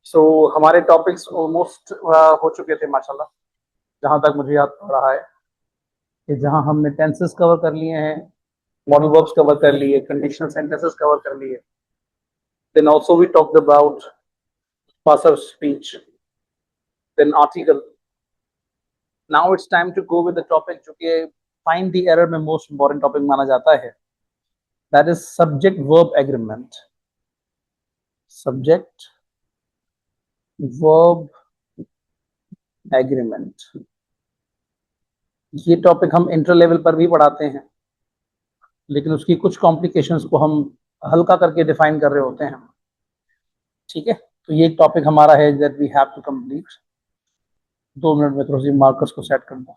हमारे topics almost हो चुके थे माशाल्लाह, जहां तक मुझे याद पड़ रहा है कि जहां हमने टेंसेस कवर कर लिए हैं, मॉडल वर्ब्स कवर कर लिए, कंडीशनल सेंटेंसेस कवर कर लिए, then also we talked about parts of speech, then article. Now it's time to go with the topic जो कि फाइंड द एरर में मोस्ट इंपॉर्टेंट टॉपिक माना जाता है. That is subject verb agreement. Subject verb agreement, ये topic हम inter level पर भी पढ़ाते हैं, लेकिन उसकी कुछ कॉम्प्लिकेशंस को हम हल्का करके डिफाइन कर रहे होते हैं. ठीक है, तो ये एक टॉपिक हमारा है that we have to complete. 2 minute में थोड़ी सी मार्कर्स को सेट कर दूं.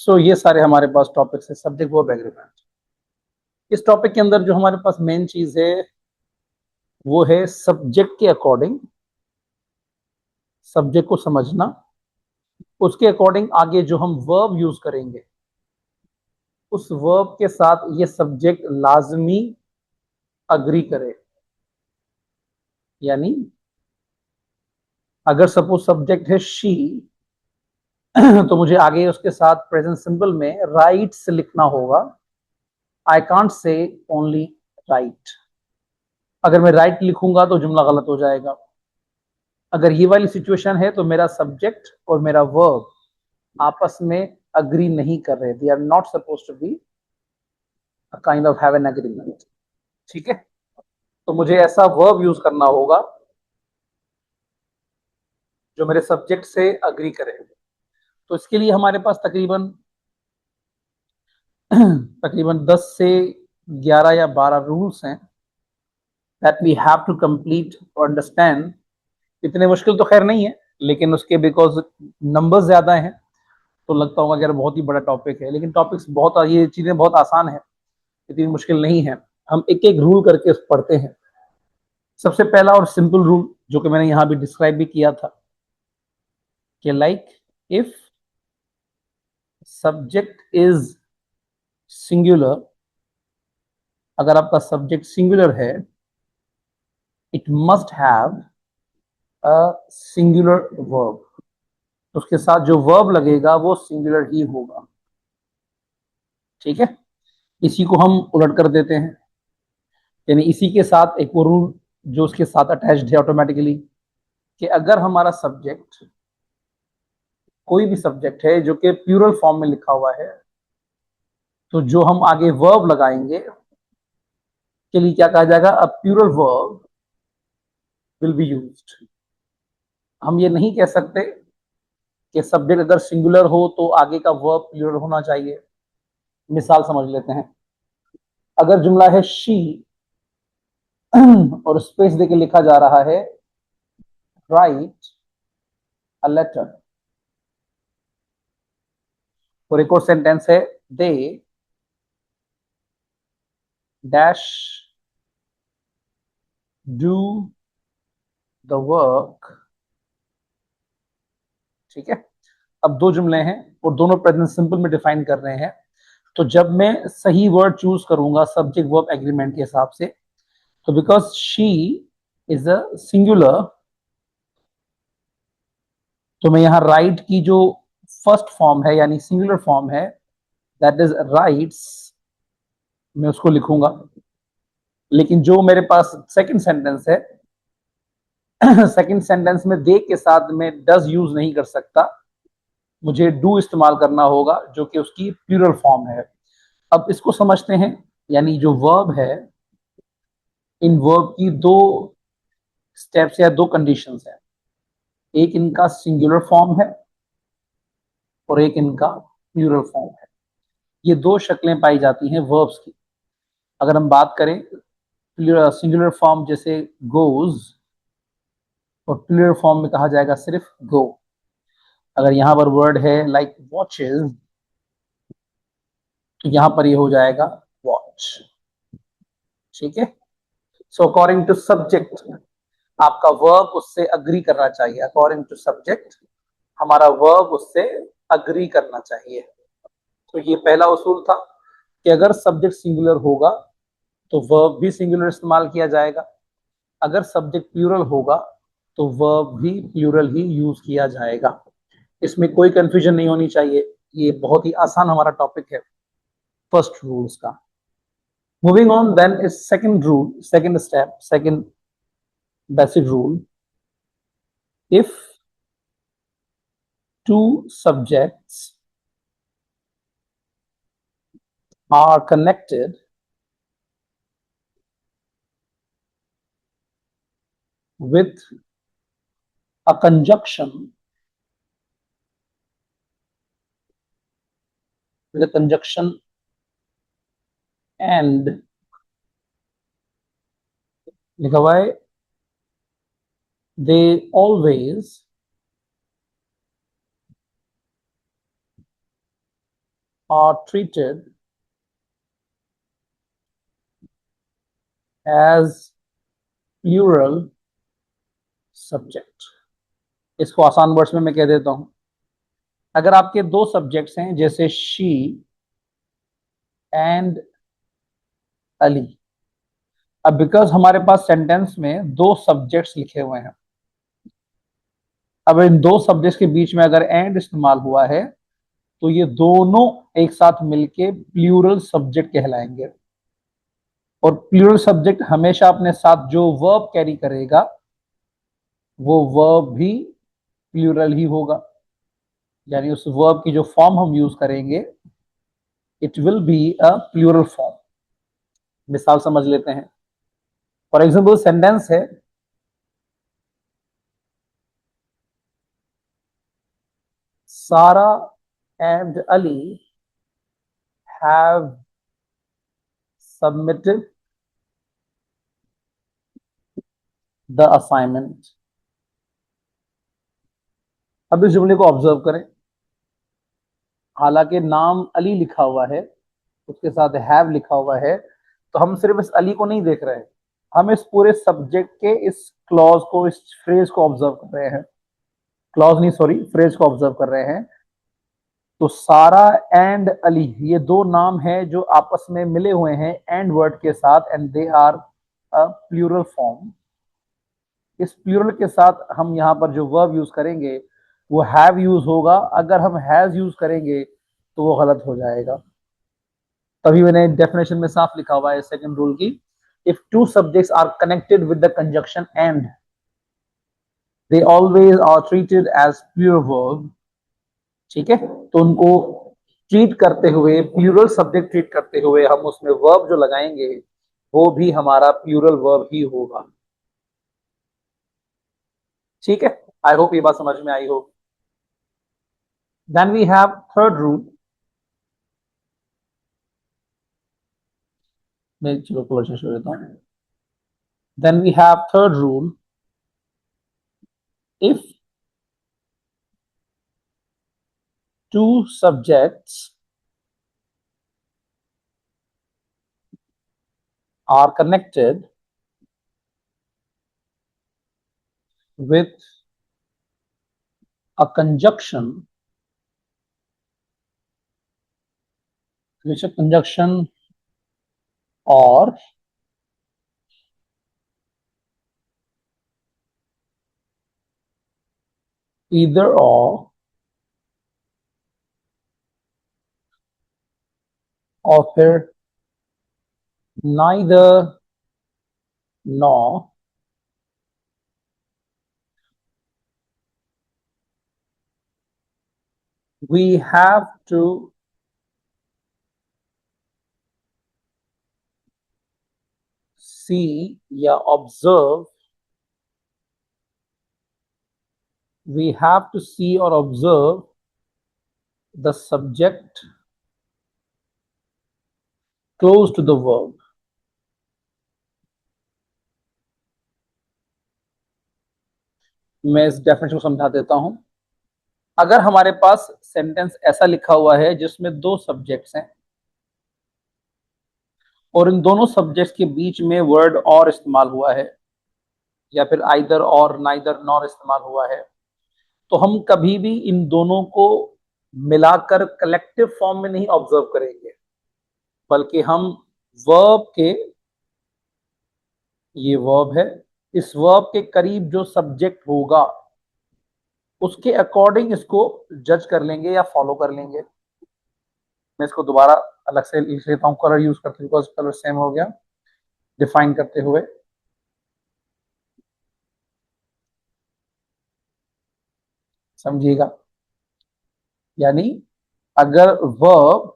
ये सारे हमारे पास टॉपिक्स है सब्जेक्ट वर्ब एग्रीमेंट. इस टॉपिक के अंदर जो हमारे पास मेन चीज है वो है सब्जेक्ट के अकॉर्डिंग सब्जेक्ट को समझना, उसके अकॉर्डिंग आगे जो हम वर्ब यूज करेंगे उस वर्ब के साथ ये सब्जेक्ट लाजमी अग्री करे. यानी अगर सपोज सब्जेक्ट है शी, तो मुझे आगे उसके साथ प्रेजेंट सिंपल में राइट्स लिखना होगा. I can't say only right. अगर मैं राइट लिखूंगा तो जुमला गलत हो जाएगा. अगर ये वाली सिचुएशन है तो मेरा सब्जेक्ट और मेरा वर्ब आपस में अग्री नहीं कर रहे. They are not suppose to be a kind of have an agreement. ठीक है, तो मुझे ऐसा वर्ब यूज करना होगा जो मेरे सब्जेक्ट से अग्री करे. तो इसके लिए हमारे पास तकरीबन 10 से 11 या 12 रूल्स हैं that we have to complete और अंडरस्टैंड. इतने मुश्किल तो खैर नहीं है, लेकिन उसके बिकॉज नंबर्स ज्यादा हैं तो लगता होगा कि यार बहुत ही बड़ा टॉपिक है, लेकिन टॉपिक्स बहुत, ये चीजें बहुत आसान है, इतनी मुश्किल नहीं है. हम एक एक रूल करके पढ़ते हैं. सबसे पहला और सिंपल रूल जो कि मैंने यहां भी डिस्क्राइब भी किया था कि like if subject is singular, अगर आपका सब्जेक्ट सिंगुलर है, it must have a singular verb. उसके साथ जो वर्ब लगेगा वो सिंगुलर ही होगा. ठीक है, इसी को हम उलट कर देते हैं. यानी इसी के साथ एक वो रूल जो उसके साथ अटैच्ड है ऑटोमेटिकली कि अगर हमारा सब्जेक्ट कोई भी सब्जेक्ट है जो कि प्लूरल फॉर्म में लिखा हुआ है, तो जो हम आगे वर्ब लगाएंगे के लिए क्या कहा जाएगा, a plural verb will be used. हम ये नहीं कह सकते कि सब्जेक्ट अगर सिंगुलर हो तो आगे का वर्ब प्लूरल होना चाहिए. मिसाल समझ लेते हैं. अगर जुमला है शी और स्पेस देके लिखा जा रहा है राइट अ लेटर, और एक और सेंटेंस है they dash do the work. ठीक है, अब 2 जुमले हैं और दोनों प्रेजेंट सिंपल में डिफाइन कर रहे हैं. तो जब मैं सही वर्ड चूज करूंगा सब्जेक्ट वर्ब एग्रीमेंट के हिसाब से, तो because she is a singular, तो मैं यहां राइट की जो फर्स्ट फॉर्म है यानी सिंगुलर फॉर्म है दैट इज राइट्स, मैं उसको लिखूंगा. लेकिन जो मेरे पास सेकंड सेंटेंस है, सेकंड सेंटेंस में दे के साथ में डज यूज नहीं कर सकता, मुझे डू इस्तेमाल करना होगा जो कि उसकी प्लूरल फॉर्म है. अब इसको समझते हैं. यानी जो वर्ब है, इन वर्ब की 2 स्टेप्स या 2 कंडीशंस है. एक इनका सिंगुलर फॉर्म है और एक इनका प्लूरल फॉर्म है. ये 2 शक्लें पाई जाती हैं वर्ब्स की. अगर हम बात करें सिंगुलर फॉर्म जैसे गोज, और प्लूरल फॉर्म में कहा जाएगा सिर्फ गो. अगर यहां पर वर्ड है लाइक वॉचेस, तो यहां पर ये हो जाएगा वॉच. ठीक है, सो अकॉर्डिंग टू सब्जेक्ट आपका वर्ब उससे अग्री करना चाहिए. अकॉर्डिंग टू सब्जेक्ट हमारा वर्ब उससे अग्री करना चाहिए. तो ये पहला उसूल था. कि अगर सब्जेक्ट सिंगुलर होगा तो वर्ब भी सिंगुलर इस्तेमाल किया जाएगा, अगर सब्जेक्ट प्लूरल होगा तो वर्ब भी प्लूरल ही यूज किया जाएगा। इसमें कोई कंफ्यूजन नहीं होनी चाहिए, ये बहुत ही आसान हमारा टॉपिक है फर्स्ट रूल्स का। Moving on then is second rule, second step, second basic rule. If two subjects are connected with a conjunction, and लिखा हुआ है they always are treated as plural subject। इसको आसान वर्ड्स में मैं कह देता हूं, अगर आपके दो सब्जेक्ट्स हैं जैसे शी एंड अली, अब बिकॉज हमारे पास सेंटेंस में दो सब्जेक्ट्स लिखे हुए हैं, अब इन दो सब्जेक्ट्स के बीच में अगर एंड इस्तेमाल हुआ है तो ये दोनों एक साथ मिलके प्लूरल सब्जेक्ट कहलाएंगे। और प्लूरल सब्जेक्ट हमेशा अपने साथ जो वर्ब कैरी करेगा वो वर्ब भी प्लूरल ही होगा, यानी उस वर्ब की जो फॉर्म हम यूज करेंगे it will be a plural form. मिसाल समझ लेते हैं। फॉर एग्जाम्पल सेंटेंस है Sara and Ali have submitted the assignment. अब इस जुमले को ऑब्जर्व करें, हालांकि नाम अली लिखा हुआ है, उसके साथ हैव लिखा हुआ है, तो हम सिर्फ इस अली को नहीं देख रहे हैं, हम इस पूरे सब्जेक्ट के इस क्लॉज को, इस फ्रेज को ऑब्जर्व कर रहे हैं। क्लॉज नहीं, सॉरी, फ्रेज को ऑब्जर्व कर रहे हैं। तो सारा एंड अली ये दो नाम है जो आपस में मिले हुए हैं एंड वर्ड के साथ, and they are a plural form. इस प्लूरल के साथ हम यहां पर जो वर्ब यूज करेंगे वो हैव यूज होगा, अगर हम हैज यूज करेंगे तो वो गलत हो जाएगा। तभी मैंने डेफिनेशन में साफ लिखा हुआ है सेकंड रूल की, if two subjects are connected with the conjunction and they always are treated as plural verb. ठीक है, तो उनको ट्रीट करते हुए, प्लूरल सब्जेक्ट ट्रीट करते हुए हम उसमें वर्ब जो लगाएंगे वो भी हमारा प्लूरल वर्ब ही होगा। ठीक है, आई होप ये बात समझ में आई हो। Then we have third rule. मैं चलो थोड़ा सा छोड़ देता हूं। Then we have third rule, if two subjects are connected with a conjunction, which a conjunction or either or फिर neither nor, we have to see या observe, we have to see or observe the subject close to the verb। मैं इस definition को समझा देता हूं। अगर हमारे पास सेंटेंस ऐसा लिखा हुआ है जिसमें दो सब्जेक्ट्स हैं और इन दोनों सब्जेक्ट्स के बीच में वर्ड और इस्तेमाल हुआ है या फिर आइदर और, नाइदर नॉर इस्तेमाल हुआ है, तो हम कभी भी इन दोनों को मिलाकर कलेक्टिव फॉर्म में नहीं ऑब्जर्व करेंगे। बल्कि हम वर्ब के, ये वर्ब है, इस वर्ब के करीब जो सब्जेक्ट होगा उसके अकॉर्डिंग इसको जज कर लेंगे या फॉलो कर लेंगे। मैं इसको दोबारा अलग से लिख लेता हूं, कलर यूज करते बिकॉज कलर सेम हो गया डिफाइन करते हुए। समझिएगा, यानी अगर वर्ब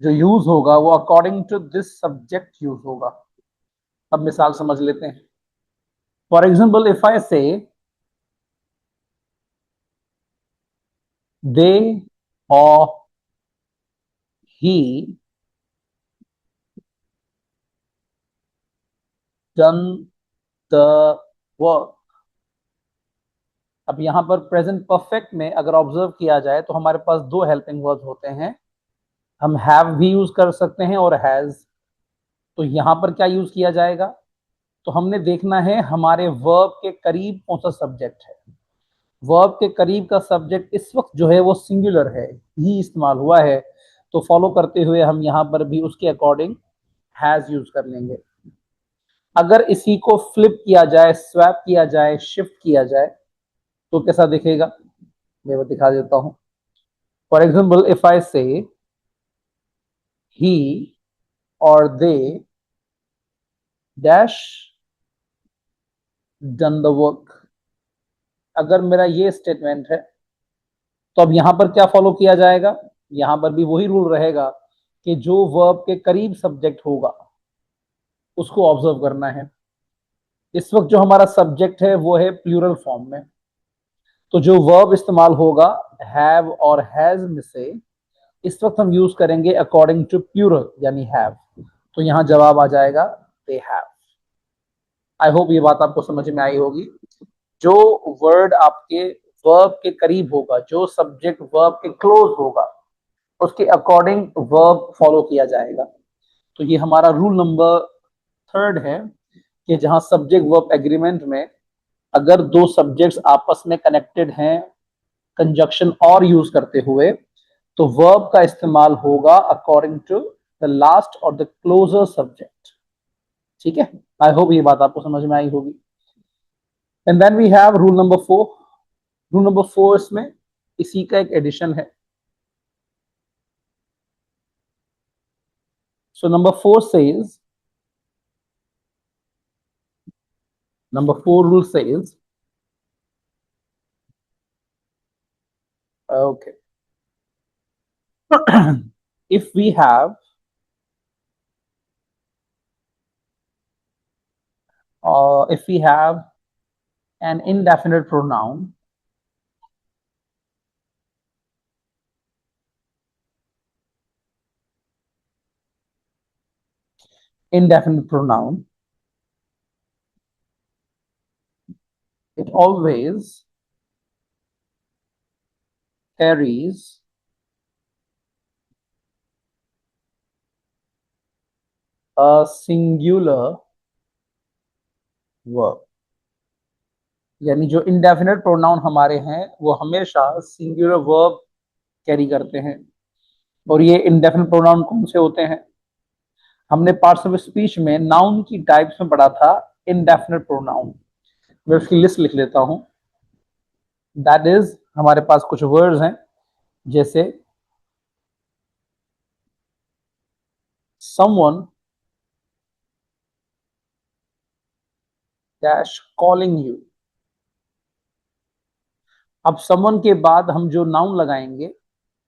जो यूज होगा वो according to this subject use होगा। अब मिसाल समझ लेते हैं। फॉर एग्जाम्पल इफ आई से दे और ही डन द वर्क। अब यहां पर प्रेजेंट परफेक्ट में अगर ऑब्जर्व किया जाए तो हमारे पास दो हेल्पिंग वर्ब्स होते हैं। हम हैव भी यूज कर सकते हैं और हैज। तो यहां पर क्या यूज किया जाएगा? तो हमने देखना है हमारे वर्ब के करीब कौन सा सब्जेक्ट है। वर्ब के करीब का सब्जेक्ट इस वक्त जो है वो सिंगुलर है, ही इस्तेमाल हुआ है। तो फॉलो करते हुए हम यहां पर भी उसके अकॉर्डिंग हैज यूज कर लेंगे। अगर इसी को फ्लिप किया जाए, स्वैप किया जाए, शिफ्ट किया जाए तो कैसा दिखेगा? मैं वो दिखा देता हूं। फॉर एग्जाम्पल इफ आई से ही और they dash done the work. अगर मेरा ये स्टेटमेंट है तो अब यहां पर क्या फॉलो किया जाएगा? यहां पर भी वही रूल रहेगा कि जो वर्ब के करीब सब्जेक्ट होगा उसको ऑब्जर्व करना है। इस वक्त जो हमारा सब्जेक्ट है वो है प्लूरल फॉर्म में, तो जो वर्ब इस्तेमाल होगा हैव और हैज में से इस वक्त हम यूज करेंगे अकॉर्डिंग टू प्लूरल यानी हैव। तो यहां जवाब आ जाएगा दे हैव। आई होप ये बात आपको समझ में आई होगी। जो वर्ड आपके वर्ब के करीब होगा, जो सब्जेक्ट वर्ब के क्लोज होगा, उसके अकॉर्डिंग वर्ब फॉलो किया जाएगा। तो ये हमारा रूल नंबर थर्ड है कि जहां सब्जेक्ट वर्ब एग्रीमेंट में अगर दो सब्जेक्ट्स आपस में कनेक्टेड हैं कंजक्शन और यूज करते हुए, तो वर्ब का इस्तेमाल होगा अकॉर्डिंग टू द लास्ट और द क्लोजर सब्जेक्ट। ठीक है, आई होप ये बात आपको समझ में आई होगी। And then we have rule number 4। Rule number 4 इसमें इसी का एक एडिशन है। So number 4 says, number 4 rule says, okay, if we have if we have an indefinite pronoun, indefinite pronoun, it always carries a singular verb। यानी जो indefinite pronoun हमारे हैं वो हमेशा सिंगुलर वर्ब कैरी करते हैं। और ये इंडेफिनेट प्रोनाउन कौन से होते हैं? हमने पार्ट्स ऑफ स्पीच में नाउन की टाइप्स में पढ़ा था इंडेफिनेट प्रोनाउन। मैं उसकी लिस्ट लिख लेता हूं। दैट इज, हमारे पास कुछ वर्ड्स हैं जैसे someone dash calling you। अब someone के बाद हम जो नाउन लगाएंगे,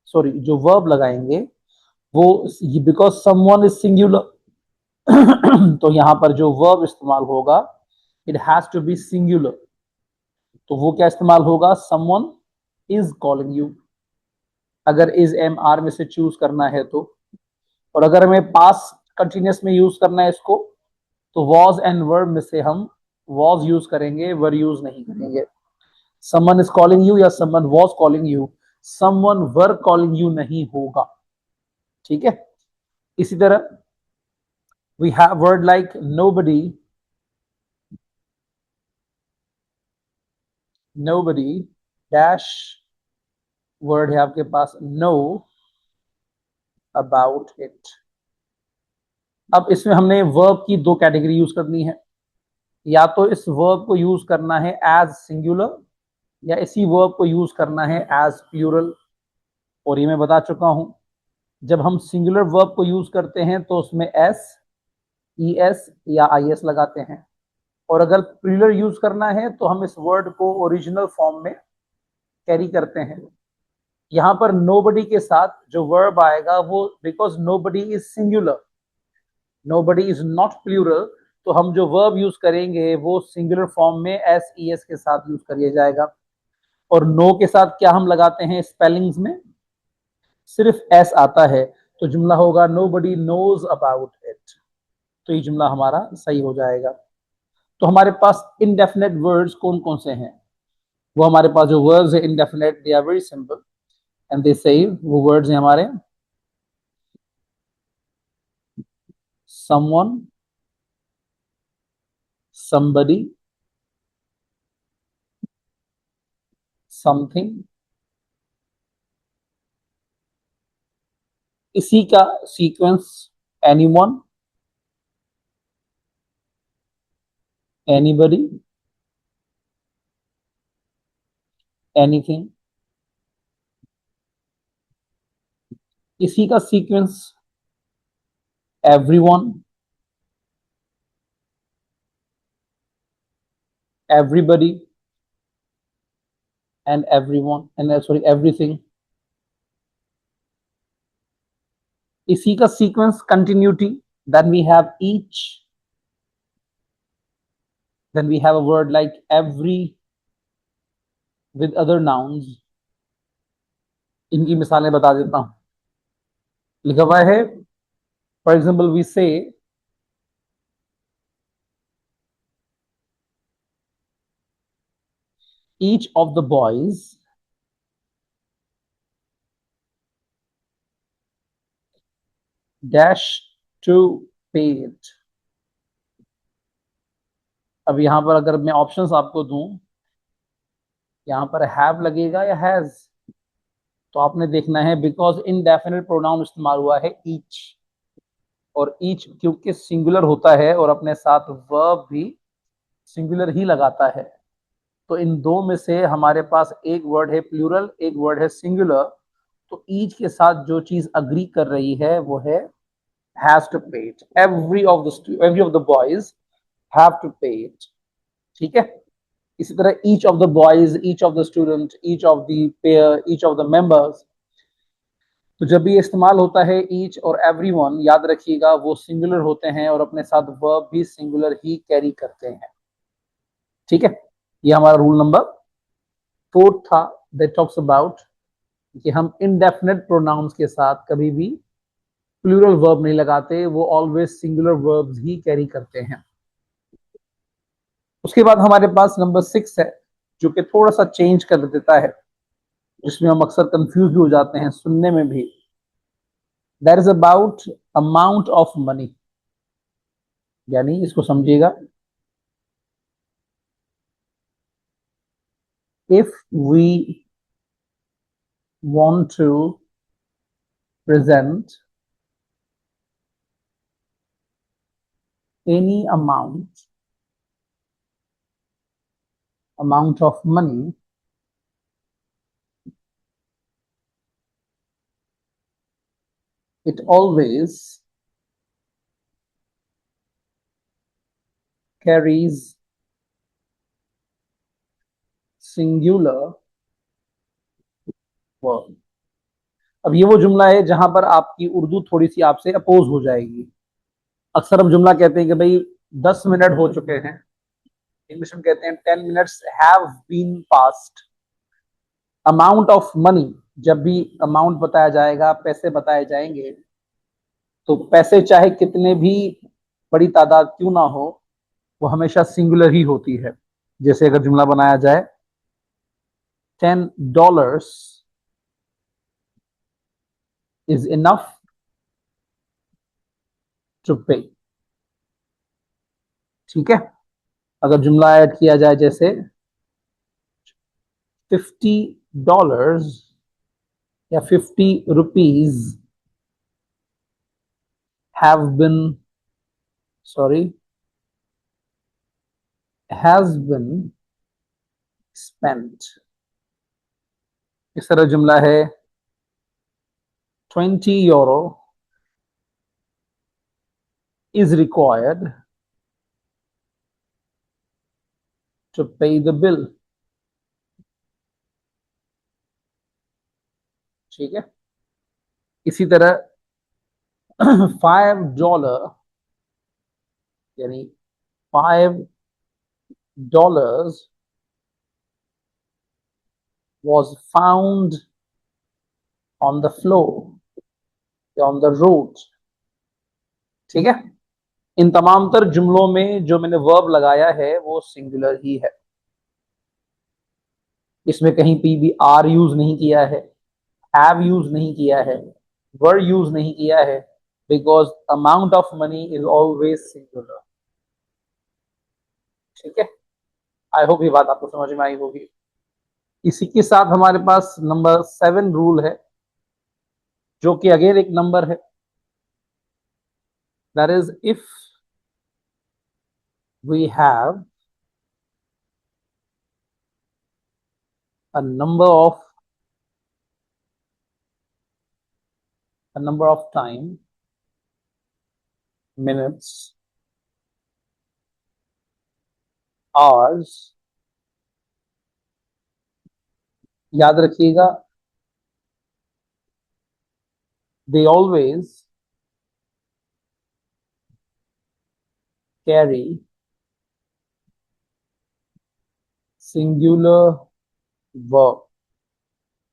सॉरी जो वर्ब लगाएंगे वो, बिकॉज someone इज सिंगुलर तो यहां पर जो वर्ब इस्तेमाल होगा it has to be singular. तो वो क्या इस्तेमाल होगा? someone is calling you, अगर इज एम आर में से चूज करना है तो। और अगर हमें पास कंटिन्यूस में यूज करना है इसको, तो वॉज एंड वर्ब में से हम वॉज यूज करेंगे, वर यूज नहीं करेंगे। समवन इज कॉलिंग यू या someone was calling you, someone were calling you नहीं होगा। ठीक है, इसी तरह we have word like nobody, nobody dash word है आपके पास नो अबाउट इट। अब इसमें हमने वर्ब की दो कैटेगरी यूज करनी है, या तो इस वर्ब को यूज करना है एज सिंगुलर, या इसी वर्ब को यूज करना है एज प्लूरल। और ये मैं बता चुका हूं, जब हम सिंगुलर वर्ब को यूज करते हैं तो उसमें एस, ई एस या आई एस लगाते हैं, और अगर प्लूरल यूज करना है तो हम इस वर्ड को ओरिजिनल फॉर्म में कैरी करते हैं। यहां पर नोबडी के साथ जो वर्ब आएगा वो, because nobody is singular, nobody is not plural, तो हम जो वर्ब यूज करेंगे वो सिंगुलर फॉर्म में एस ई एस के साथ यूज करिए जाएगा। और नो के साथ क्या हम लगाते हैं स्पेलिंग्स में, सिर्फ एस आता है, तो जुमला होगा nobody knows about it. तो ये जुमला हमारा सही हो जाएगा। तो हमारे पास इनडेफिनेट वर्ड्स कौन कौन से हैं, वो हमारे पास जो वर्ड्स है indefinite, they are very simple and they say, वो वर्ड्स हैं हमारे समवन, somebody, समथिंग, इसी का सीक्वेंस एनीवन, एनीबडी, एनीथिंग, इसी का sequence everyone, everybody and everyone and sorry everything, इसी का sequence continuity, then we have each, then we have a word like every with other nouns। इनकी मिसालें बता देता हूं, लिखा हुआ है फॉर एग्जाम्पल वी से each of the boys dash to paid। अब यहां पर अगर मैं ऑप्शंस आपको दूं, यहां पर हैव लगेगा या हैज, तो आपने देखना है, बिकॉज इनडेफिनेट प्रोनाउन इस्तेमाल हुआ है ईच, और ईच क्योंकि सिंगुलर होता है और अपने साथ वर्ब भी सिंगुलर ही लगाता है, तो इन दो में से हमारे पास एक वर्ड है प्लूरल, एक वर्ड है सिंगुलर। तो ईच के साथ जो चीज अग्री कर रही है वो है has to pay it, every of the boys have to pay it. ठीक है, इसी तरह each of the boys, each of the student, each of the pair, each of the members, तो जब भी इस्तेमाल होता है ईच और एवरीवन, याद रखिएगा वो सिंगुलर होते हैं और अपने साथ वर्ब भी सिंगुलर ही कैरी करते हैं। ठीक है, ये हमारा रूल नंबर 4 था, दैट टॉक्स अबाउट कि हम इनडेफिनेट प्रोनाउंस के साथ कभी भी प्लूरल वर्ब नहीं लगाते, वो ऑलवेज सिंगुलर वर्ब्स ही कैरी करते हैं। उसके बाद हमारे पास नंबर 6 है, जो कि थोड़ा सा चेंज कर देता है, जिसमें हम अक्सर कंफ्यूज भी हो जाते हैं सुनने में भी। That is about amount of money, यानी इसको समझिएगा, if we want to present any amount of money, it always carries singular verb। अब ये वो जुमला है जहां पर आपकी उर्दू थोड़ी सी आपसे अपोज हो जाएगी। अक्सर हम जुमला कहते हैं कि भाई 10 मिनट हो चुके हैं, इंग्लिश में कहते हैं 10 minutes have been past. Amount of money, जब भी अमाउंट बताया जाएगा, पैसे बताए जाएंगे, तो पैसे चाहे कितने भी बड़ी तादाद क्यों ना हो, वो हमेशा सिंगुलर ही होती है। जैसे अगर जुमला बनाया जाए $10 is enough to pay। ठीक है, अगर जुमला ऐड किया जाए जैसे $50 या 50 rupees have been, sorry, has been spent. इस तरह जुमला है 20 euro is required to pay the bill. ठीक है, इसी तरह $5 यानी $5 was found on the floor या on the road. ठीक है, इन तमाम तर जुमलों में जो मैंने वर्ब लगाया है वो सिंगुलर ही है, इसमें कहीं भी आर यूज नहीं किया है, हैव यूज नहीं किया है, वर यूज नहीं किया है, because amount of money is always singular. ठीक है, आई होप ये बात आपको समझ में आई होगी. इसी के साथ हमारे पास नंबर 7 रूल है, जो कि अगेन एक नंबर है. That is if we have a number of time, minutes, hours. याद रखिएगा, they always carry singular verb.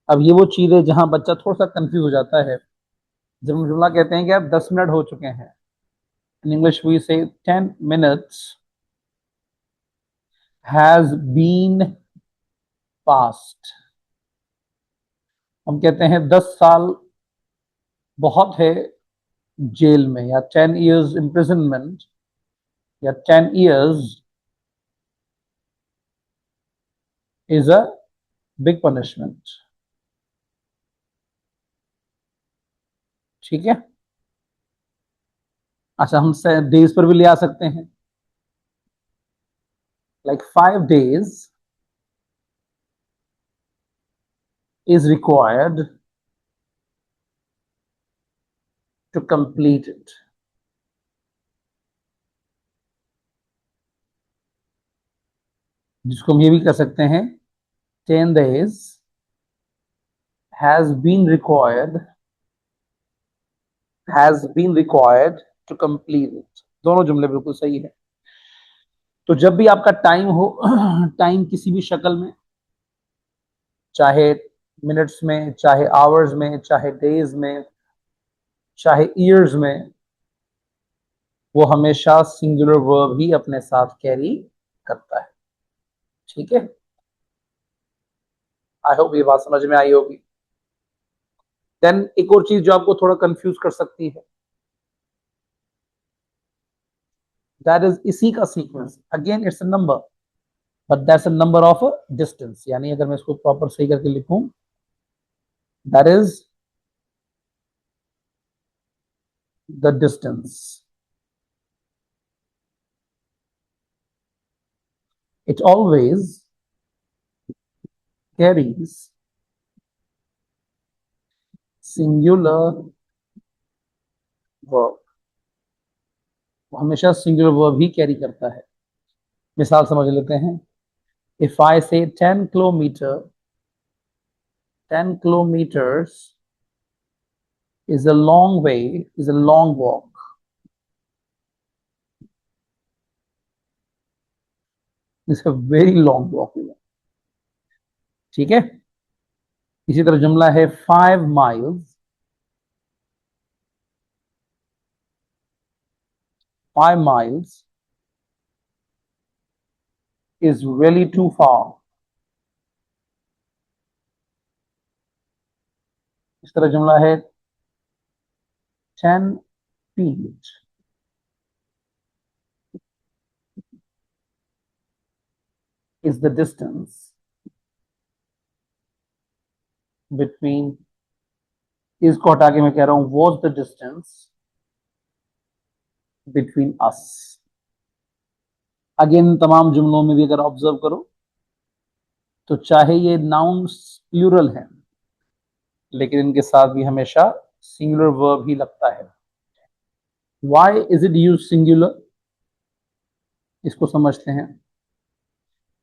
अब ये वो चीज है जहां बच्चा थोड़ा सा कंफ्यूज हो जाता है. जब हम जुमला कहते हैं कि अब 10 मिनट हो चुके हैं, इन इंग्लिश वी से 10 minutes has been passed. हम कहते हैं 10 साल बहुत है जेल में, या 10 years imprisonment, या 10 years is a big punishment. ठीक है, अच्छा हम डेज पर भी ले आ सकते हैं, like 5 days is required to complete it. जिसको हम ये भी कर सकते हैं 10 days has been required to complete it. दोनों जुमले बिल्कुल सही है. तो जब भी आपका टाइम हो, टाइम किसी भी शक्ल में, चाहे मिनट्स में, चाहे आवर्स में, चाहे डेज में, चाहे ईयर्स में, वो हमेशा सिंगुलर वर्ब ही अपने साथ कैरी करता है. ठीक है, आई होप ये बात समझ में आई होगी. देन एक और चीज जो आपको थोड़ा कंफ्यूज कर सकती है, दैट इज इसी का sequence. Again it's a number, but that's a number of a distance. यानी अगर मैं इसको प्रॉपर सही करके लिखूं, that is the distance. It always carries singular verb. वो हमेशा सिंगुलर वर्ब ही कैरी करता है. मिसाल समझ लेते हैं. इफ आई से 10 kilometers is a long way, is a long walk. It's a very long walk. ठीक है, इसी तरह जुमला है 5 miles. 5 miles is really too far. इस तरह जुमला है 10 feet is the distance between, इसको हटा के मैं कह रहा हूं was the distance between us. Again तमाम जुमलों में भी अगर ऑब्जर्व करो तो चाहे ये नाउन्स प्लूरल हैं लेकिन इनके साथ भी हमेशा सिंगुलर वर्ब ही लगता है. Why is it used singular? इसको समझते हैं.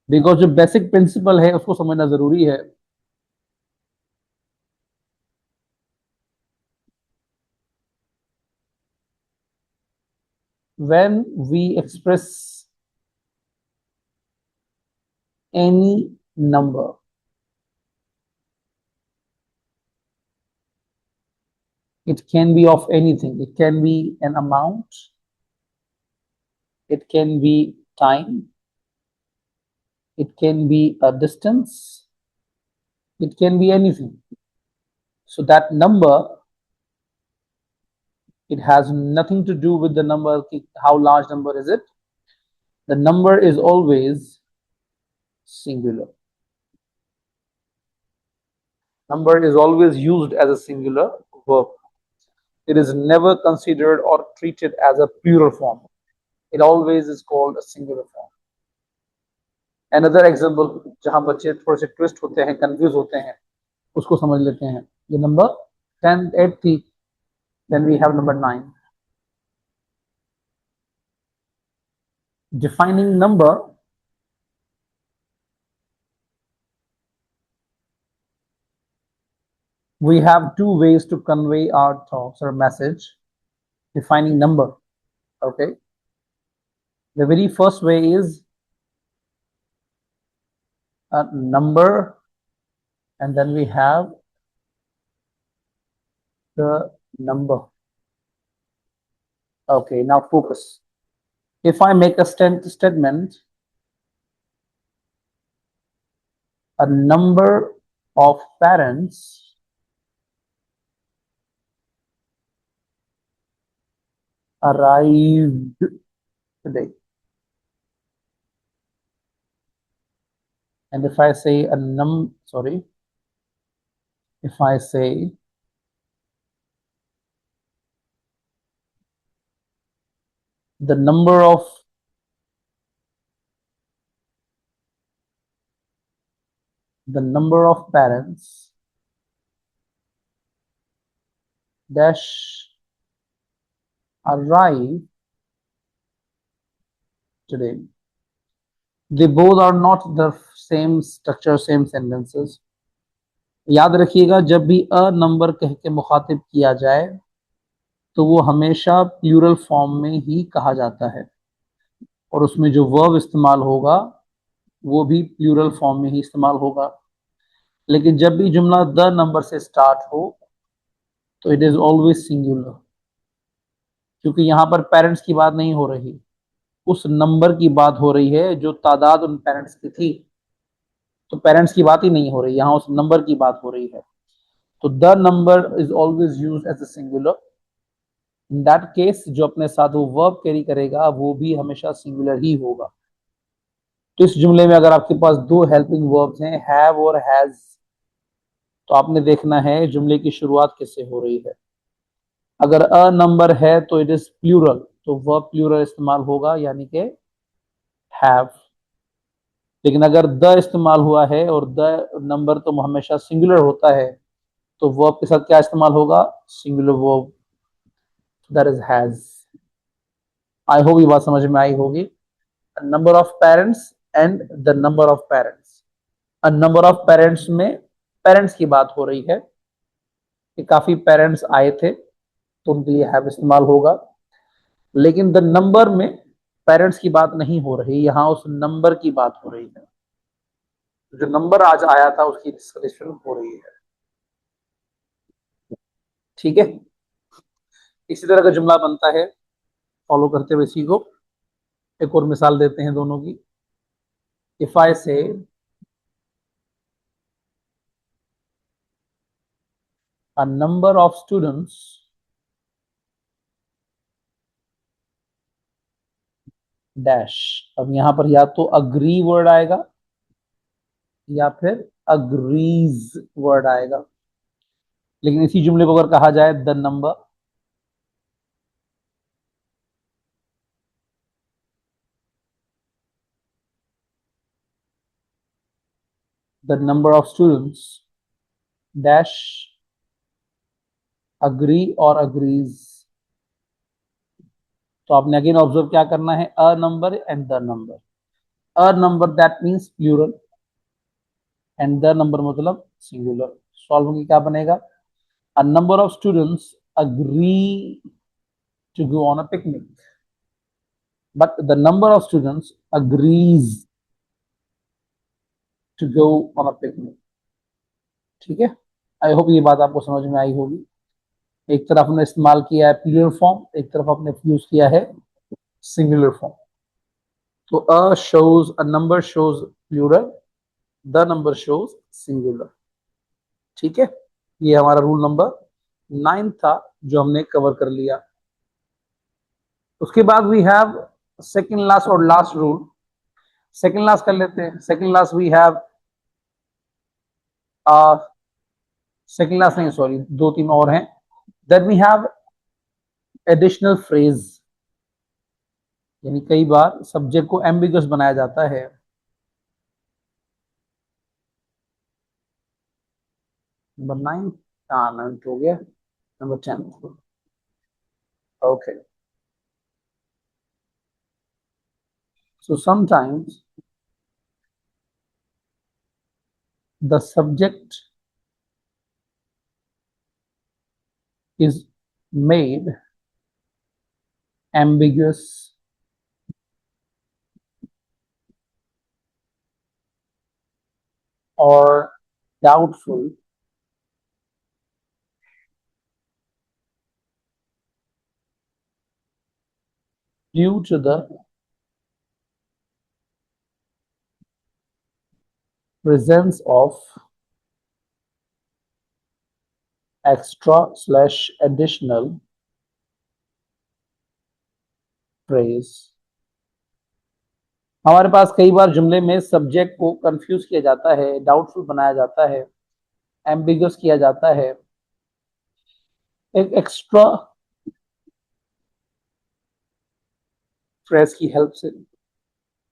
बिकॉज जो बेसिक प्रिंसिपल है उसको समझना जरूरी है. When we express any number, it can be of anything. It can be an amount, it can be time, it can be a distance, it can be anything. So that number, it has nothing to do with the number, how large number is it. The number is always singular. Number is always used as a singular verb. It is never considered or treated as a plural form. It always is called a singular form. Another example जहां बच्चे थोड़े से twist होते हैं, confuse होते हैं, उसको समझ लेते हैं. ये नंबर 10 8 थी, then we have number 9. Defining number, we have two ways to convey our thoughts or message. Defining number, okay. The very first way is a number and then we have the number. Okay, now focus. If I make a statement, a number of parents arrived today. And if I say if I say the number of parents dash arrive today. They both are not the same structure, same sentences. याद रखिएगा जब भी a number कह के मुखातिब किया जाए तो वो हमेशा प्लूरल फॉर्म में ही कहा जाता है और उसमें जो वर्ब इस्तेमाल होगा वो भी प्लूरल फॉर्म में ही इस्तेमाल होगा. लेकिन जब भी जुमला द नंबर से स्टार्ट हो तो इट इज ऑलवेज सिंगुलर, क्योंकि यहां पर पेरेंट्स की बात नहीं हो रही, उस नंबर की बात हो रही है जो तादाद उन पेरेंट्स की थी. तो पेरेंट्स की बात ही नहीं हो रही, यहां उस नंबर की बात हो रही है. तो the number is always used as a singular. In that case जो अपने साथ वो वर्ब कैरी करेगा वो भी हमेशा सिंगुलर ही होगा. तो इस जुमले में अगर आपके पास दो हेल्पिंग वर्ब्स हैं, हैव और हैज, तो आपने देखना है जुमले की शुरुआत किससे हो रही है. अगर अ नंबर है तो इट इज प्लूरल, तो वर्ब प्लूरल इस्तेमाल होगा यानी कि हैव. लेकिन अगर द इस्तेमाल हुआ है और द नंबर तो हमेशा सिंगुलर होता है तो वर्ब के साथ क्या इस्तेमाल होगा, singular verb, that is has. I hope ये बात समझ में आई होगी. Number of parents and the number of parents. Number of parents में पेरेंट्स की बात हो रही है कि काफी पेरेंट्स आए थे तो उनके लिए हैव इस्तेमाल होगा. लेकिन द नंबर में पेरेंट्स की बात नहीं हो रही, यहां उस नंबर की बात हो रही है. जो नंबर आज आया था उसकी डिस्कशन हो रही है. ठीक है. इसी तरह का जुमला बनता है, फॉलो करते हुए सीखो. एक और मिसाल देते हैं दोनों की. इफ आई से a number of students dash. अब यहां पर या तो अग्री वर्ड आएगा या फिर अग्रीज वर्ड आएगा. लेकिन इसी जुमले को अगर कहा जाए the number, the number of students dash agree or agrees. तो आपने अगेन ऑब्जर्व क्या करना है, a number and the number. A number that means plural and the number मतलब सिंगुलर. सॉल्व होंगे क्या बनेगा, a number of students agree to go on a picnic, but the number of students agrees to go on a picnic. ठीक है, I hope ये बात आपको समझ में आई होगी. एक तरफ हमने इस्तेमाल किया है प्लूरल फॉर्म, एक तरफ आपने यूज किया है सिंगुलर फॉर्म. तो a shows, a number shows plural, the number shows singular. ठीक है, ये हमारा रूल नंबर 9 था जो हमने कवर कर लिया. उसके बाद वी हैव सेकंड लास्ट और लास्ट रूल. सेकंड लास्ट कर लेते हैं. Second last we have, second last नहीं सॉरी, दो तीन और हैं. Then we have additional phrase, यानी कई बार सब्जेक्ट को एम्बिगस बनाया जाता है. नंबर 9, हाँ 9 हो गया. Number 10, okay. So sometimes the subject is made ambiguous or doubtful due to the presence of extra/additional phrase. हमारे पास कई बार जुमले में सब्जेक्ट को कंफ्यूज किया जाता है, डाउटफुल बनाया जाता है, एम्बिगस किया जाता है एक एक्स्ट्रा फ्रेज की हेल्प से.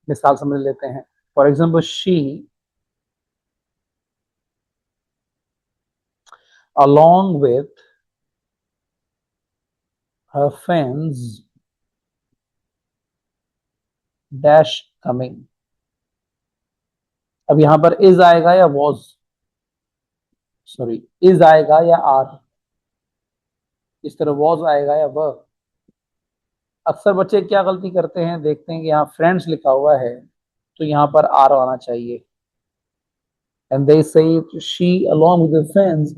मिसाल समझ लेते हैं. For example, she along with her friends dash coming. अब यहां पर इज आएगा या वॉज, सॉरी इज आएगा या आर, इस तरह वॉज आएगा या वह. अक्सर बच्चे क्या गलती करते हैं, देखते हैं कि यहाँ फ्रेंड्स लिखा हुआ है तो यहाँ पर आर आना चाहिए, एंड दे से she along with her friends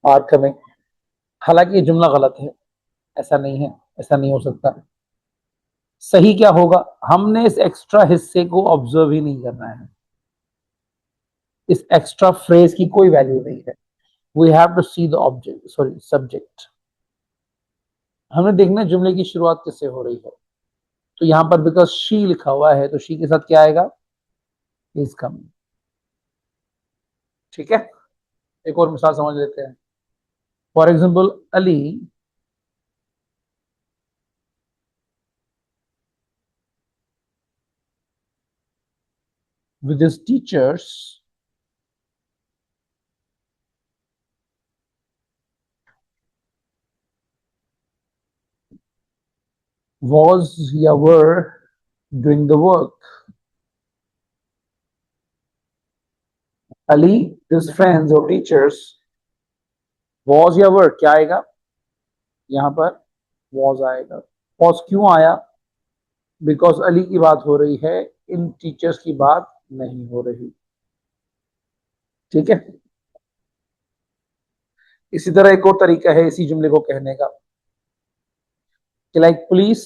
are coming. हालांकि ये जुमला गलत है, ऐसा नहीं है, ऐसा नहीं हो सकता. सही क्या होगा, हमने इस एक्स्ट्रा हिस्से को ऑब्जर्व ही नहीं करना है. इस एक्स्ट्रा फ्रेज की कोई वैल्यू नहीं है. We have to see the object, sorry subject. हमें देखना है जुमले की शुरुआत किससे हो रही है. तो यहां पर बिकॉज शी लिखा हुआ है तो शी के साथ क्या आएगा, इज कमिंग. ठीक है, एक और मिसाल समझ लेते हैं. For example, Ali with his teachers was या were doing the work. Ali, his friends or teachers was या were क्या आएगा, यहां पर was आएगा. was क्यों आया, बिकॉज अली की बात हो रही है, इन टीचर्स की बात नहीं हो रही. ठीक है, इसी तरह एक और तरीका है इसी जुमले को कहने का कि लाइक पुलिस,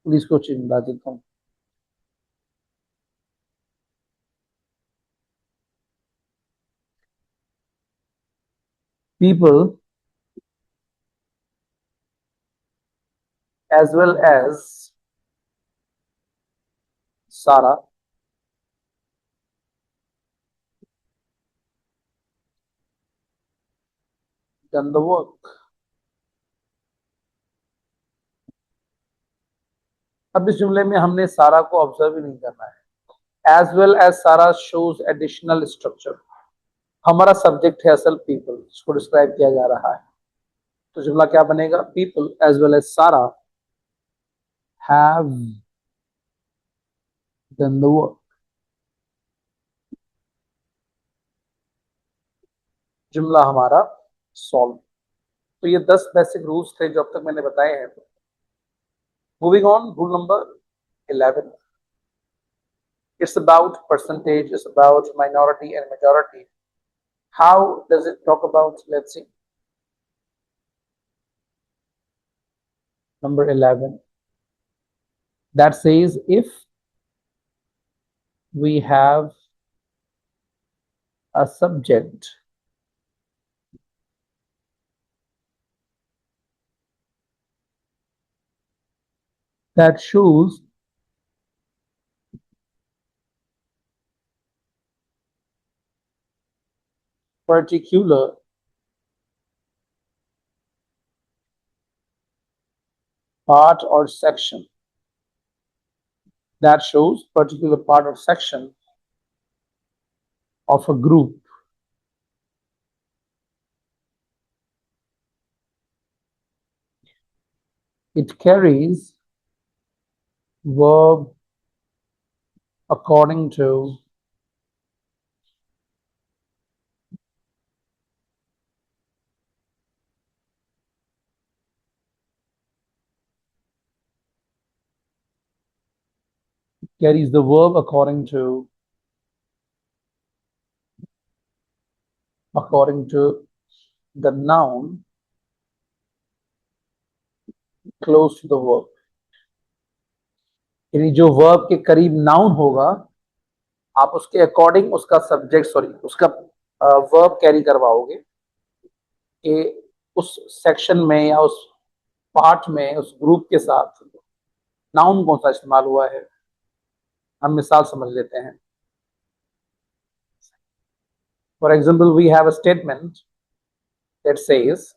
पुलिस को चिंता देता हूं. people as well as Sarah done the work. अब इस जुमले में हमने सारा को ऑब्जर्व ही नहीं करना है। एज वेल एज सारा शोज एडिशनल स्ट्रक्चर। हमारा सब्जेक्ट है असल पीपल, इसको डिस्क्राइब किया जा रहा है। तो जुमला क्या बनेगा? पीपल एज वेल एज सारा हैव डन द वर्क। जुमला हमारा सॉल्व। तो ये 10 बेसिक रूल्स थे जो अब तक मैंने बताए हैं। Moving on, rule number 11। It's about percentage, it's about minority and majority. How does it talk about? Let's see. Number 11. That says if we have a subject that shows particular part or section, that shows particular part or section of a group, it carries verb according to carries the verb according to the noun close to the verb। यानी जो verb के करीब noun होगा, आप उसके according उसका subject sorry उसका verb carry करवाओगे कि उस सेक्शन में या उस पार्ट में उस ग्रुप के साथ नाउन कौन सा इस्तेमाल हुआ है। हम मिसाल समझ लेते हैं। For example, we have a statement that says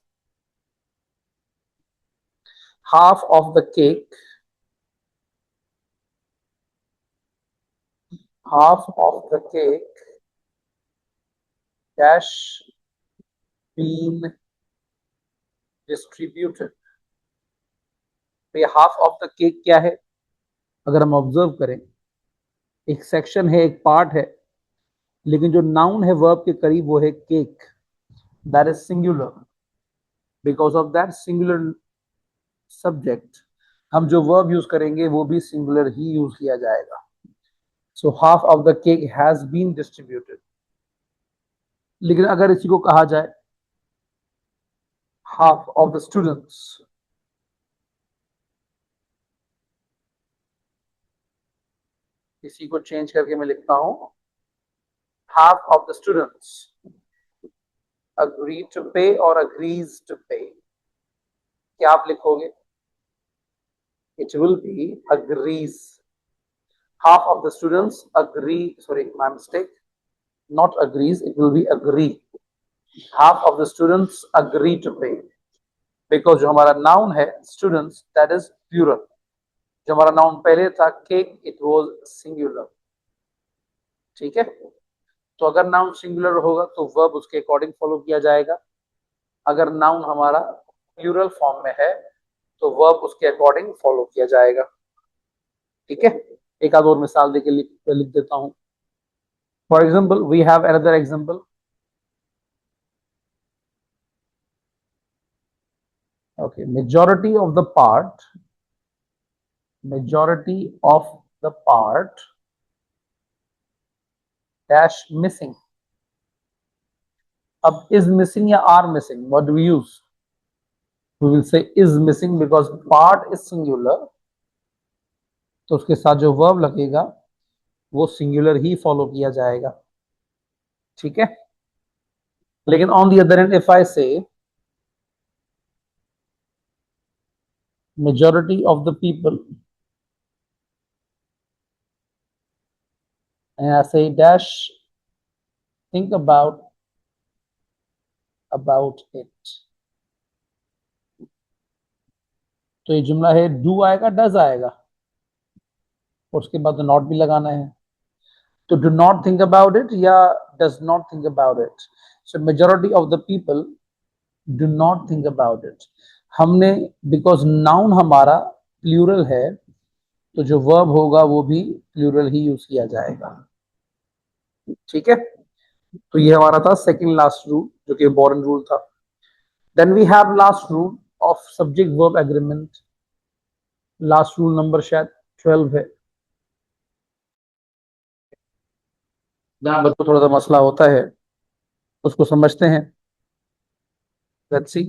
half of the cake dash been distributed। तो ये हाफ ऑफ द केक क्या है? अगर हम ऑब्जर्व करें, एक सेक्शन है, एक पार्ट है, लेकिन जो नाउन है वर्ब के करीब वो है cake. That is singular. Because of that singular subject हम जो वर्ब यूज करेंगे वो भी सिंगुलर ही यूज किया जाएगा। So half of the cake has been distributed. लेकिन अगर इसी को कहा जाए हाफ ऑफ द स्टूडेंट्स, इसी को चेंज करके मैं लिखता हूं half of the students agree to pay or agrees to pay। क्या आप लिखोगे? it will be agrees। half of the students agree, sorry my mistake, not agrees, it will be agree। half of the students agree to pay, because जो हमारा noun है students that is plural। जो हमारा noun पहले था cake it was singular। ठीक है, तो अगर नाउन सिंगुलर होगा तो वर्ब उसके अकॉर्डिंग फॉलो किया जाएगा। अगर नाउन हमारा प्लूरल फॉर्म में है तो वर्ब उसके अकॉर्डिंग फॉलो किया जाएगा। ठीक है, एक आध और मिसाल देके लिख देता हूं। For example, we have another example. okay, majority of the part dash missing। अब is missing या are missing, what do we use? we will say is missing because part is singular, तो उसके साथ जो वर्ब लगेगा वो singular ही follow किया जाएगा। ठीक है, लेकिन on the other and if I से majority of the people and I say dash think about it, तो ये जुमला है डू आएगा डज आएगा? और उसके बाद नॉट भी लगाना है। तो do not think about it या does not think about it. So majority of the people do not think about it. हमने, बिकॉज नाउन हमारा प्लूरल है, तो जो वर्ब होगा वो भी प्लूरल ही यूज किया जाएगा। ठीक है, तो ये हमारा था सेकंड लास्ट रूल, जो कि इम्पोर्टेंट रूल था। Then we have last rule of subject verb agreement. Last rule number शायद 12 है। जहां बच्चों को थोड़ा सा मसला होता है उसको समझते हैं। Let's see.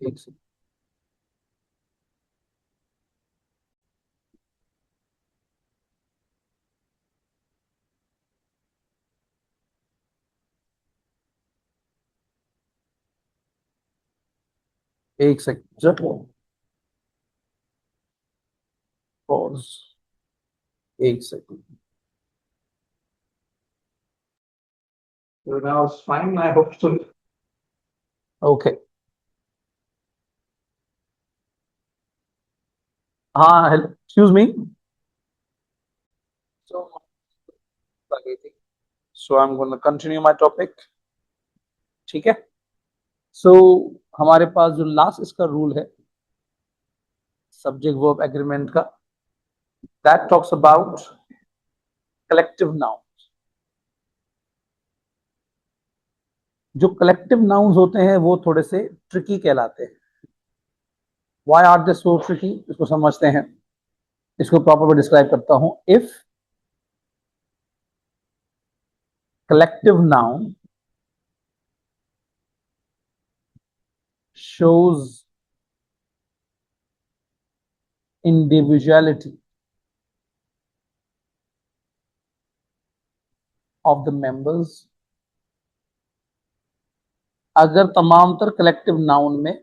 एक सेकंड, एक सेकंड, पॉज, एक second. Now it's fine, I hope so. Okay. हाँ, excuse me. So I am gonna continue my topic. ठीक है। सो हमारे पास जो लास्ट इसका रूल है सब्जेक्ट वर्ब एग्रीमेंट का, that talks about collective noun. जो कलेक्टिव नाउन्स होते हैं वो थोड़े से ट्रिकी कहलाते हैं। Why are they so tricky, इसको समझते हैं। इसको प्रॉपर में डिस्क्राइब करता हूं। If collective noun shows individuality of the members, अगर तमामतर कलेक्टिव नाउन में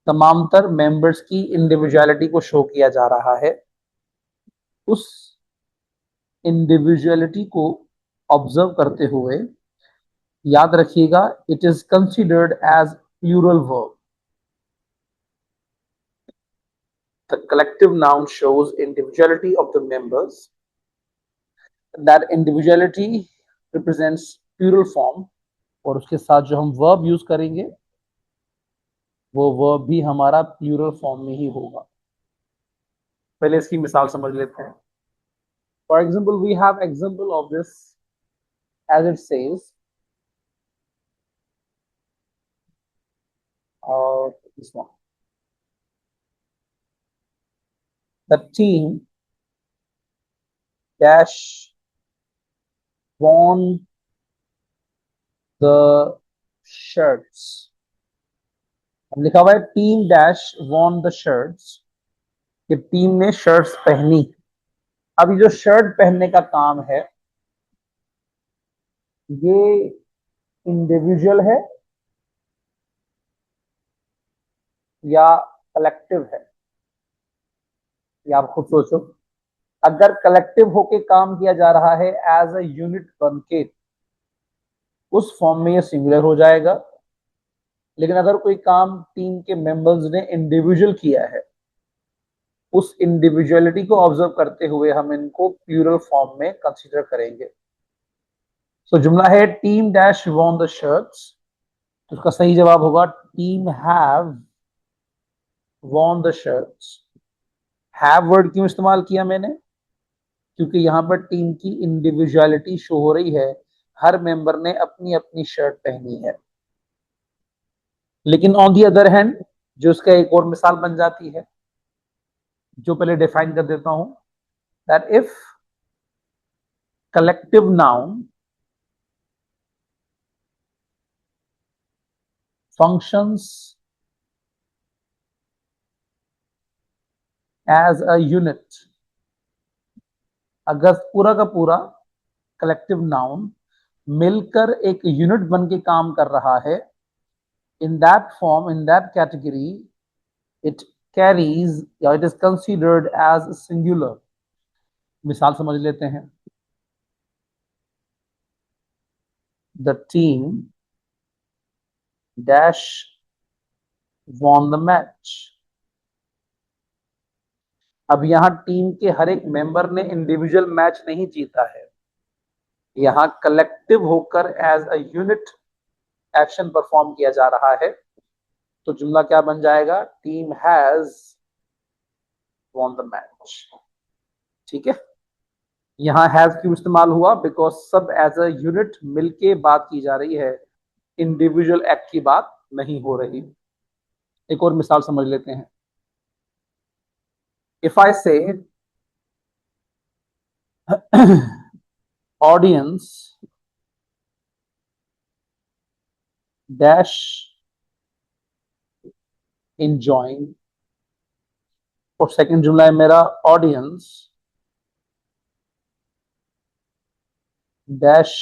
तमामतर मेंबर्स की इंडिविजुअलिटी को शो किया जा रहा है, उस इंडिविजुअलिटी को ऑब्जर्व करते हुए याद रखिएगा it is considered as plural verb. The collective noun shows individuality of the members. That individuality represents plural form। और उसके साथ जो हम वर्ब यूज करेंगे वो वर्ब भी हमारा प्लूरल फॉर्म में ही होगा। पहले इसकी मिसाल समझ लेते हैं। For example we have example of this as it says, और this one, the team dash won the shirts. अब लिखा हुआ है team dash won the shirts, कि टीम ने शर्ट्स पहनी। अब ये जो शर्ट पहनने का काम है ये इंडिविजुअल है या कलेक्टिव है, ये आप खुद सोचो। अगर कलेक्टिव होके काम किया जा रहा है एज अ यूनिट बन के, उस फॉर्म में ये सिंगुलर हो जाएगा। लेकिन अगर कोई काम टीम के मेंबर्स ने इंडिविजुअल किया है, उस इंडिविजुअलिटी को ऑब्जर्व करते हुए हम इनको प्लूरल फॉर्म में कंसीडर करेंगे। सो जुमला है team dash won the shirts, तो उसका सही जवाब होगा team have von the shirts. Have word क्यों इस्तेमाल किया मैंने, क्योंकि यहां पर टीम की इंडिविजुअलिटी शो हो रही है, हर मेंबर ने अपनी अपनी शर्ट पहनी है। लेकिन ऑन दी अदर हैंड जो इसका एक और मिसाल बन जाती है, जो पहले डिफाइन कर देता हूं, that if collective noun functions as a unit, अगर पूरा का पूरा कलेक्टिव नाउन मिलकर एक यूनिट बन के काम कर रहा है, in that form, in that category, it carries या it is considered as singular. मिसाल समझ लेते हैं। The team dash won the match, अब यहाँ टीम के हर एक मेंबर ने इंडिविजुअल मैच नहीं जीता है, यहाँ कलेक्टिव होकर as a unit action perform किया जा रहा है। तो जुमला क्या बन जाएगा? Team has won the match. ठीक है, यहाँ हैज क्यों इस्तेमाल हुआ? बिकॉज सब एज अ यूनिट मिलके बात की जा रही है, इंडिविजुअल एक्ट की बात नहीं हो रही। एक और मिसाल समझ लेते हैं। If I say audience dash enjoying, और सेकंड जुमला है मेरा audience dash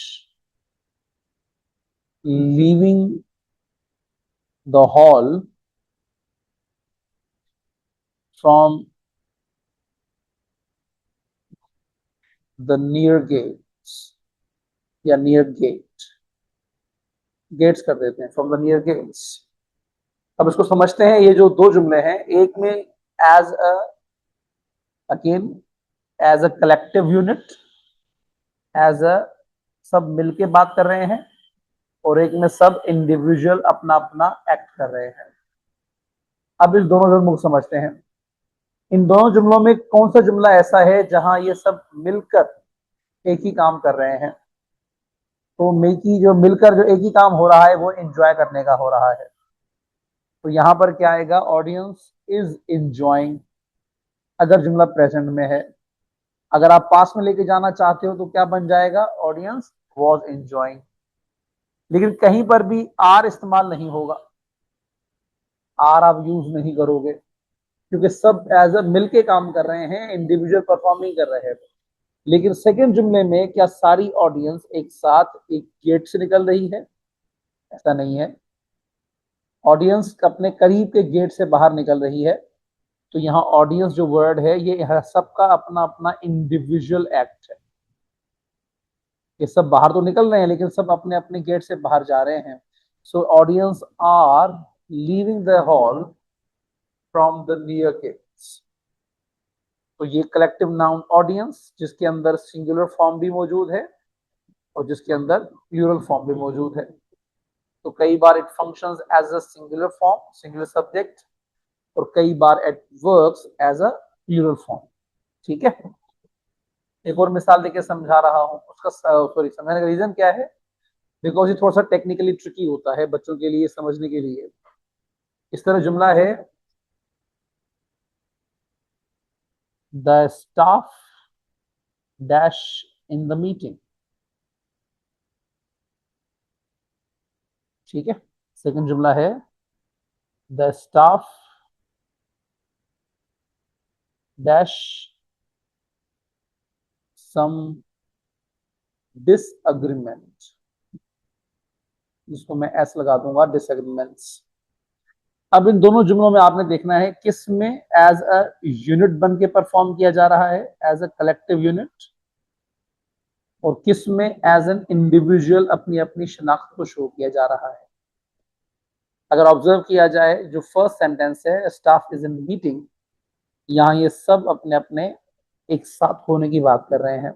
leaving the hall from the near gates, या नियर गेट, गेट्स कर देते हैं, फ्रॉम द नियर गेट्स। अब इसको समझते हैं। ये जो दो जुमले हैं, एक में as a again as a collective unit, as a सब मिलके बात कर रहे हैं, और एक में सब इंडिविजुअल अपना अपना एक्ट कर रहे हैं। अब इस दोनों जुमलों को समझते हैं। इन दोनों जुमलों में कौन सा जुमला ऐसा है जहां ये सब मिलकर एक ही काम कर रहे हैं? तो मिलकी जो मिलकर जो एक ही काम हो रहा है वो एंजॉय करने का हो रहा है। तो यहां पर क्या आएगा? ऑडियंस इज एंजॉयिंग, अगर जुमला प्रेजेंट में है। अगर आप पास में लेके जाना चाहते हो तो क्या बन जाएगा? Audience was enjoying. लेकिन कहीं पर भी आर इस्तेमाल नहीं होगा, आर आप यूज नहीं करोगे, क्योंकि सब एज अ मिलके काम कर रहे हैं, इंडिविजुअल परफॉर्मिंग कर रहे हैं। लेकिन सेकंड जुमले में क्या सारी ऑडियंस एक साथ एक गेट से निकल रही है? ऐसा नहीं है, ऑडियंस अपने करीब के गेट से बाहर निकल रही है। तो यहाँ ऑडियंस जो वर्ड है ये सबका अपना अपना इंडिविजुअल एक्ट है। ये सब बाहर तो निकल रहे हैं लेकिन सब अपने अपने गेट से बाहर जा रहे हैं। So audience are leaving the hall from the near gates. तो ये कलेक्टिव नाउन ऑडियंस, जिसके अंदर सिंगुलर फॉर्म भी मौजूद है और जिसके अंदर प्लूरल फॉर्म भी मौजूद है। तो कई बार it functions as a singular form, singular subject, और कई बार it works as a plural form. ठीक है, एक और मिसाल देके समझा रहा हूं। उसका सॉरी, समझने का रीजन क्या है? बिकॉज ये थोड़ा सा टेक्निकली ट्रिकी होता है बच्चों के लिए समझने के लिए। इस तरह जुमला है, the staff dash in the meeting. ठीक है, सेकंड जुमला है, the staff dash some disagreement, जिसको मैं एस लगा दूंगा, डिसएग्रीमेंट्स। अब इन दोनों जुमलों में आपने देखना है किस में एज अ यूनिट बन के परफॉर्म किया जा रहा है, एज अ कलेक्टिव यूनिट, और किस में एज एन इंडिविजुअल अपनी अपनी शनाख्त को शो किया जा रहा है। अगर ऑब्जर्व किया जाए, जो फर्स्ट सेंटेंस है, स्टाफ इज इन मीटिंग, यहाँ ये सब अपने अपने एक साथ होने की बात कर रहे हैं।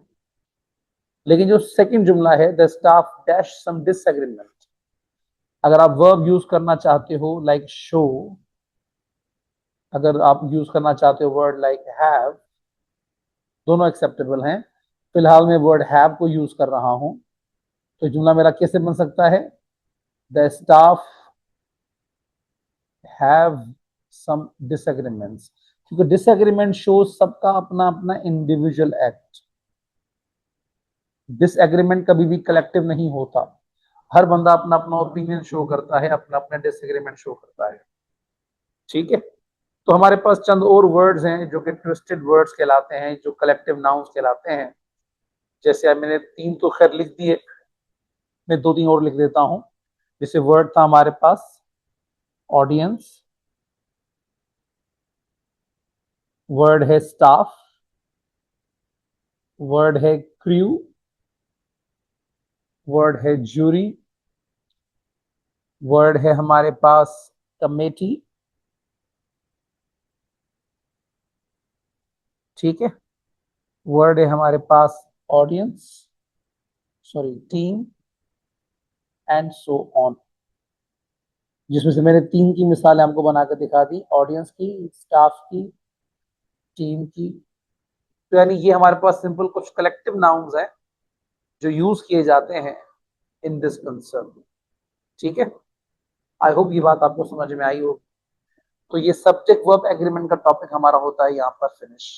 लेकिन जो सेकंड जुमला है, the staff dash some disagreement, अगर आप वर्ब यूज करना चाहते हो लाइक शो, अगर आप यूज करना चाहते हो वर्ड लाइक हैव, दोनों एक्सेप्टेबल हैं। फिलहाल मैं वर्ड हैव को यूज कर रहा हूं। तो जुमला मेरा कैसे बन सकता है? The staff have some disagreements, क्योंकि डिसएग्रीमेंट शो सबका अपना अपना इंडिविजुअल एक्ट। डिसएग्रीमेंट कभी भी कलेक्टिव नहीं होता, हर बंदा अपना अपना ओपिनियन शो करता है, अपना अपना डिसएग्रीमेंट शो करता है। ठीक है, तो हमारे पास चंद और वर्ड्स हैं जो कि ट्विस्टेड वर्ड्स कहलाते हैं, जो कलेक्टिव नाउन्स कहलाते हैं। जैसे मैंने तीन तो खैर लिख दिए, मैं दो तीन और लिख देता हूं। जैसे वर्ड था हमारे पास ऑडियंस, वर्ड है स्टाफ, वर्ड है क्रू, वर्ड है जूरी, वर्ड है हमारे पास कमेटी, ठीक है। वर्ड है हमारे पास audience, sorry team and so on, जिसमें से मैंने 3 की मिसाल आपको बनाकर दिखा दी, ऑडियंस की, स्टाफ की, टीम की। तो यानी ये हमारे पास सिंपल कुछ कलेक्टिव नाउन्स हैं जो यूज किए जाते हैं इन दिस कंसर्न। ठीक है, आई होप ये बात आपको समझ में आई हो। तो ये सब्जेक्ट वर्ब एग्रीमेंट का टॉपिक हमारा होता है यहाँ पर फिनिश।